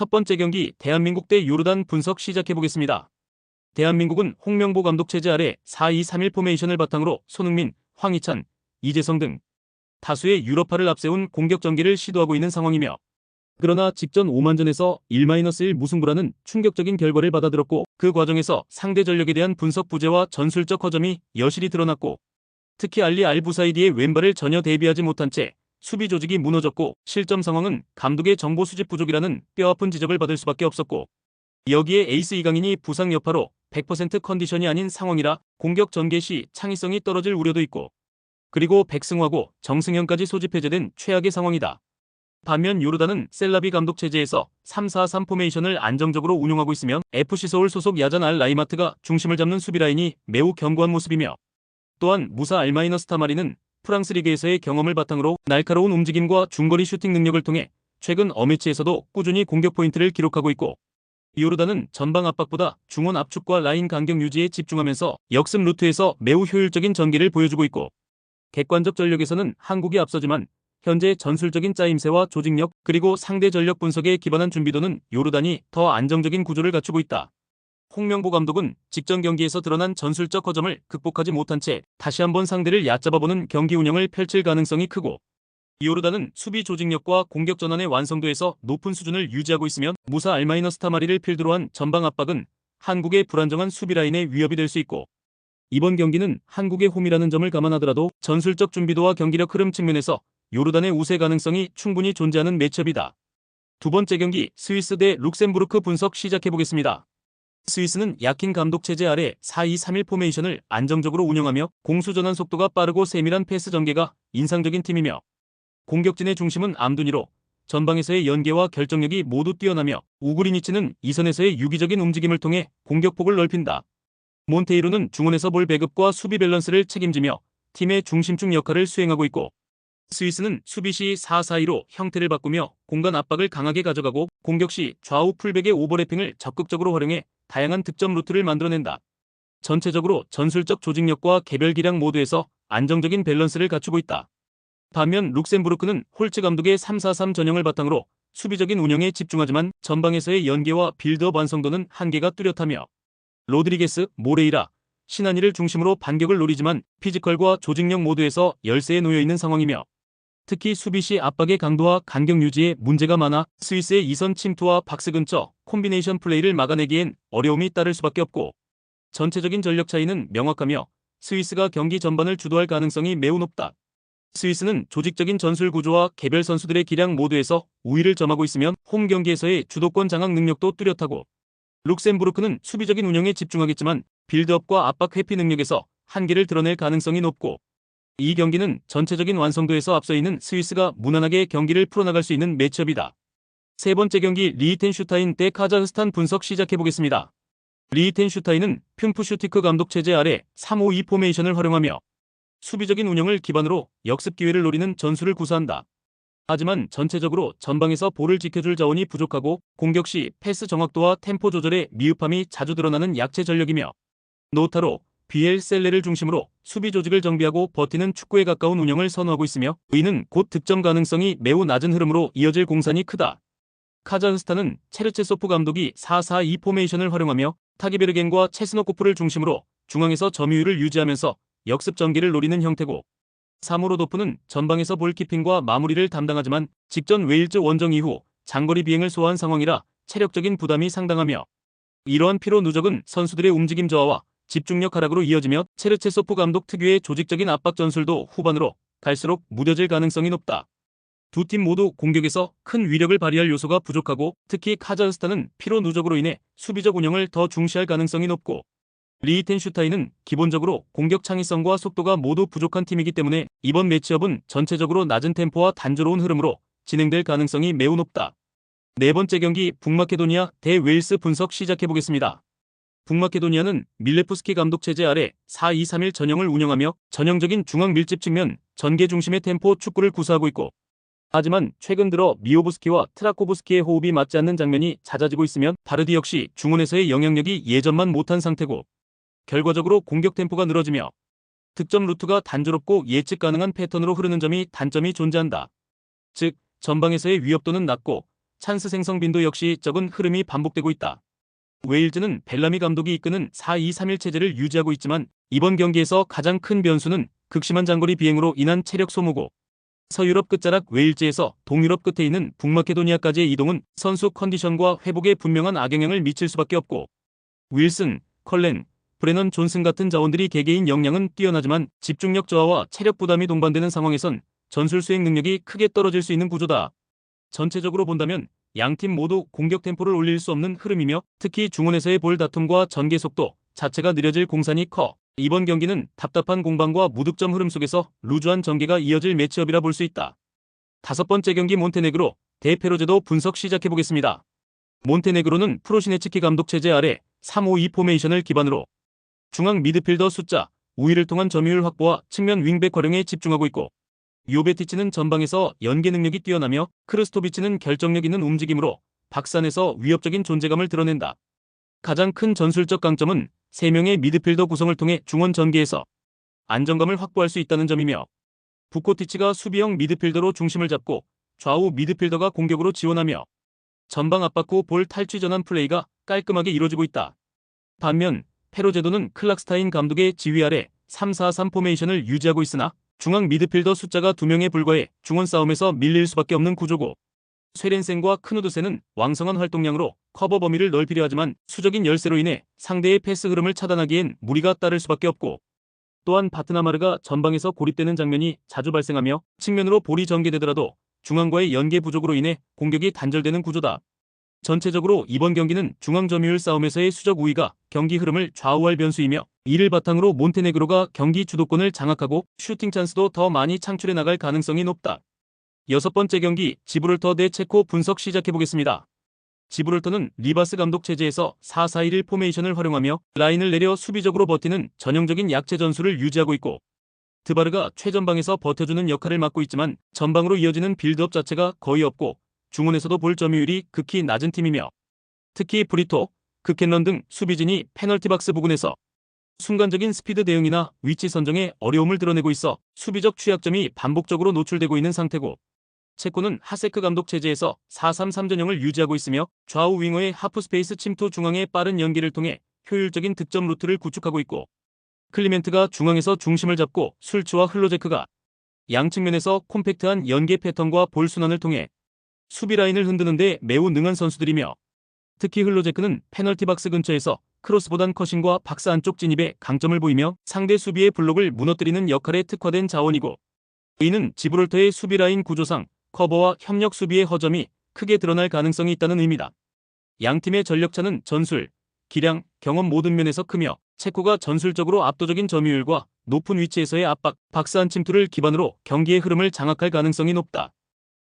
첫 번째 경기 대한민국 대 요르단 분석 시작해보겠습니다. 대한민국은 홍명보 감독 체제 아래 4-2-3-1 포메이션을 바탕으로 손흥민, 황희찬, 이재성 등 다수의 유럽파를 앞세운 공격 전개를 시도하고 있는 상황이며, 그러나 직전 오만전에서 1-1 무승부라는 충격적인 결과를 받아들었고, 그 과정에서 상대 전력에 대한 분석 부재와 전술적 허점이 여실히 드러났고, 특히 알리 알부사이디의 왼발을 전혀 대비하지 못한 채 수비 조직이 무너졌고, 실점 상황은 감독의 정보 수집 부족이라는 뼈아픈 지적을 받을 수밖에 없었고, 여기에 에이스 이강인이 부상 여파로 100% 컨디션이 아닌 상황이라 공격 전개 시 창의성이 떨어질 우려도 있고, 그리고 백승화고 정승현까지 소집 해제된 최악의 상황이다. 반면 요르단은 셀라비 감독 체제에서 3-4-3 포메이션을 안정적으로 운용하고 있으며, FC 서울 소속 야잔 알 라이마트가 중심을 잡는 수비 라인이 매우 견고한 모습이며, 또한 무사 알마이너스타마리는 프랑스 리그에서의 경험을 바탕으로 날카로운 움직임과 중거리 슈팅 능력을 통해 최근 어매치에서도 꾸준히 공격 포인트를 기록하고 있고, 요르단은 전방 압박보다 중원 압축과 라인 간격 유지에 집중하면서 역습 루트에서 매우 효율적인 전개를 보여주고 있고, 객관적 전력에서는 한국이 앞서지만 현재 전술적인 짜임새와 조직력, 그리고 상대 전력 분석에 기반한 준비도는 요르단이 더 안정적인 구조를 갖추고 있다. 홍명보 감독은 직전 경기에서 드러난 전술적 허점을 극복하지 못한 채 다시 한번 상대를 얕잡아보는 경기 운영을 펼칠 가능성이 크고, 요르단은 수비 조직력과 공격 전환의 완성도에서 높은 수준을 유지하고 있으며, 무사 알마이너스타마리를 필두로 한 전방 압박은 한국의 불안정한 수비 라인에 위협이 될 수 있고, 이번 경기는 한국의 홈이라는 점을 감안하더라도 전술적 준비도와 경기력 흐름 측면에서 요르단의 우세 가능성이 충분히 존재하는 매치업이다. 두 번째 경기 스위스 대 룩셈부르크 분석 시작해보겠습니다. 스위스는 야킨 감독 체제 아래 4-2-3-1 포메이션을 안정적으로 운영하며 공수 전환 속도가 빠르고 세밀한 패스 전개가 인상적인 팀이며, 공격진의 중심은 암두니로 전방에서의 연계와 결정력이 모두 뛰어나며, 우그리니치는 이선에서의 유기적인 움직임을 통해 공격폭을 넓힌다. 몬테이로는 중원에서 볼 배급과 수비 밸런스를 책임지며 팀의 중심축 역할을 수행하고 있고, 스위스는 수비 시 4-4-2로 형태를 바꾸며 공간 압박을 강하게 가져가고, 공격 시 좌우 풀백의 오버래핑을 적극적으로 활용해 다양한 득점 루트를 만들어낸다. 전체적으로 전술적 조직력과 개별 기량 모두에서 안정적인 밸런스를 갖추고 있다. 반면 룩셈부르크는 홀츠 감독의 3-4-3 전형을 바탕으로 수비적인 운영에 집중하지만 전방에서의 연계와 빌드업 완성도는 한계가 뚜렷하며, 로드리게스, 모레이라, 시나니를 중심으로 반격을 노리지만 피지컬과 조직력 모두에서 열세에 놓여있는 상황이며, 특히 수비 시 압박의 강도와 간격 유지에 문제가 많아 스위스의 이선 침투와 박스 근처 콤비네이션 플레이를 막아내기엔 어려움이 따를 수밖에 없고, 전체적인 전력 차이는 명확하며 스위스가 경기 전반을 주도할 가능성이 매우 높다. 스위스는 조직적인 전술 구조와 개별 선수들의 기량 모두에서 우위를 점하고 있으며 홈 경기에서의 주도권 장악 능력도 뚜렷하고, 룩셈부르크는 수비적인 운영에 집중하겠지만 빌드업과 압박 회피 능력에서 한계를 드러낼 가능성이 높고, 이 경기는 전체적인 완성도에서 앞서 있는 스위스가 무난하게 경기를 풀어나갈 수 있는 매치업이다. 세 번째 경기 리히텐슈타인 대 카자흐스탄 분석 시작해보겠습니다. 리히텐슈타인은 튠푸슈티크 감독 체제 아래 3-5-2 포메이션을 활용하며 수비적인 운영을 기반으로 역습 기회를 노리는 전술을 구사한다. 하지만 전체적으로 전방에서 볼을 지켜줄 자원이 부족하고 공격 시 패스 정확도와 템포 조절에 미흡함이 자주 드러나는 약체 전력이며, 노타로, 비엘 셀레를 중심으로 수비 조직을 정비하고 버티는 축구에 가까운 운영을 선호하고 있으며, 이는 곧 득점 가능성이 매우 낮은 흐름으로 이어질 공산이 크다. 카자흐스탄은 체르체소프 감독이 4-4-2 포메이션을 활용하며 타기베르겐과 체스노코프를 중심으로 중앙에서 점유율을 유지하면서 역습 전개를 노리는 형태고, 사무로도프는 전방에서 볼키핑과 마무리를 담당하지만 직전 웨일즈 원정 이후 장거리 비행을 소화한 상황이라 체력적인 부담이 상당하며, 이러한 피로 누적은 선수들의 움직임 저하와 집중력 하락으로 이어지며 체르체소프 감독 특유의 조직적인 압박 전술도 후반으로 갈수록 무뎌질 가능성이 높다. 두 팀 모두 공격에서 큰 위력을 발휘할 요소가 부족하고, 특히 카자흐스탄은 피로 누적으로 인해 수비적 운영을 더 중시할 가능성이 높고, 리히텐슈타인은 기본적으로 공격 창의성과 속도가 모두 부족한 팀이기 때문에 이번 매치업은 전체적으로 낮은 템포와 단조로운 흐름으로 진행될 가능성이 매우 높다. 네 번째 경기 북마케도니아 대 웨일스 분석 시작해보겠습니다. 북마케도니아는 밀레프스키 감독 체제 아래 4-2-3-1 전형을 운영하며 전형적인 중앙 밀집 측면 전개 중심의 템포 축구를 구사하고 있고, 하지만 최근 들어 미오브스키와 트라코브스키의 호흡이 맞지 않는 장면이 잦아지고 있으며 바르디 역시 중원에서의 영향력이 예전만 못한 상태고, 결과적으로 공격 템포가 늘어지며 득점 루트가 단조롭고 예측 가능한 패턴으로 흐르는 점이 단점이 존재한다. 즉, 전방에서의 위협도는 낮고 찬스 생성 빈도 역시 적은 흐름이 반복되고 있다. 웨일즈는 벨라미 감독이 이끄는 4-2-3-1 체제를 유지하고 있지만 이번 경기에서 가장 큰 변수는 극심한 장거리 비행으로 인한 체력 소모고, 서유럽 끝자락 웨일즈에서 동유럽 끝에 있는 북마케도니아까지의 이동은 선수 컨디션과 회복에 분명한 악영향을 미칠 수밖에 없고, 윌슨, 컬렌, 브레넌 존슨 같은 자원들이 개개인 역량은 뛰어나지만 집중력 저하와 체력 부담이 동반되는 상황에선 전술 수행 능력이 크게 떨어질 수 있는 구조다. 전체적으로 본다면 양팀 모두 공격 템포를 올릴 수 없는 흐름이며 특히 중원에서의 볼 다툼과 전개 속도 자체가 느려질 공산이 커 이번 경기는 답답한 공방과 무득점 흐름 속에서 루즈한 전개가 이어질 매치업이라 볼 수 있다. 다섯 번째 경기 몬테네그로 대 페로제도 분석 시작해보겠습니다. 몬테네그로는 프로시네츠키 감독 체제 아래 3-5-2 포메이션을 기반으로 중앙 미드필더 숫자, 우위를 통한 점유율 확보와 측면 윙백 활용에 집중하고 있고, 요베티치는 전방에서 연계 능력이 뛰어나며 크르스토비치는 결정력 있는 움직임으로 박산에서 위협적인 존재감을 드러낸다. 가장 큰 전술적 강점은 3명의 미드필더 구성을 통해 중원 전개에서 안정감을 확보할 수 있다는 점이며, 부코티치가 수비형 미드필더로 중심을 잡고 좌우 미드필더가 공격으로 지원하며 전방 압박 후 볼 탈취 전환 플레이가 깔끔하게 이루어지고 있다. 반면 페로제도는 클락스타인 감독의 지휘 아래 3-4-3 포메이션을 유지하고 있으나 중앙 미드필더 숫자가 2명에 불과해 중원 싸움에서 밀릴 수밖에 없는 구조고, 쇠렌센과 크누드센은 왕성한 활동량으로 커버 범위를 넓히려 하지만 수적인 열세로 인해 상대의 패스 흐름을 차단하기엔 무리가 따를 수밖에 없고, 또한 바트나마르가 전방에서 고립되는 장면이 자주 발생하며 측면으로 볼이 전개되더라도 중앙과의 연계 부족으로 인해 공격이 단절되는 구조다. 전체적으로 이번 경기는 중앙 점유율 싸움에서의 수적 우위가 경기 흐름을 좌우할 변수이며, 이를 바탕으로 몬테네그로가 경기 주도권을 장악하고 슈팅 찬스도 더 많이 창출해 나갈 가능성이 높다. 여섯 번째 경기 지브롤터 대 체코 분석 시작해보겠습니다. 지브롤터는 리바스 감독 체제에서 4-4-1 포메이션을 활용하며 라인을 내려 수비적으로 버티는 전형적인 약체 전술을 유지하고 있고, 드바르가 최전방에서 버텨주는 역할을 맡고 있지만 전방으로 이어지는 빌드업 자체가 거의 없고 중원에서도 볼 점유율이 극히 낮은 팀이며, 특히 브리토, 극캔런 등 수비진이 페널티 박스 부근에서 순간적인 스피드 대응이나 위치 선정에 어려움을 드러내고 있어 수비적 취약점이 반복적으로 노출되고 있는 상태고, 체코는 하세크 감독 체제에서 4-3-3 전형을 유지하고 있으며 좌우 윙어의 하프스페이스 침투 중앙의 빠른 연기를 통해 효율적인 득점 루트를 구축하고 있고, 클리멘트가 중앙에서 중심을 잡고 술츠와 흘로제크가 양측면에서 콤팩트한 연계 패턴과 볼 순환을 통해 수비 라인을 흔드는 데 매우 능한 선수들이며, 특히 흘로제크는 페널티 박스 근처에서 크로스보단 커싱과 박스 안쪽 진입에 강점을 보이며 상대 수비의 블록을 무너뜨리는 역할에 특화된 자원이고, 이는 지브롤터의 수비 라인 구조상 커버와 협력 수비의 허점이 크게 드러날 가능성이 있다는 의미다. 양팀의 전력차는 전술, 기량, 경험 모든 면에서 크며 체코가 전술적으로 압도적인 점유율과 높은 위치에서의 압박, 박스 안 침투를 기반으로 경기의 흐름을 장악할 가능성이 높다.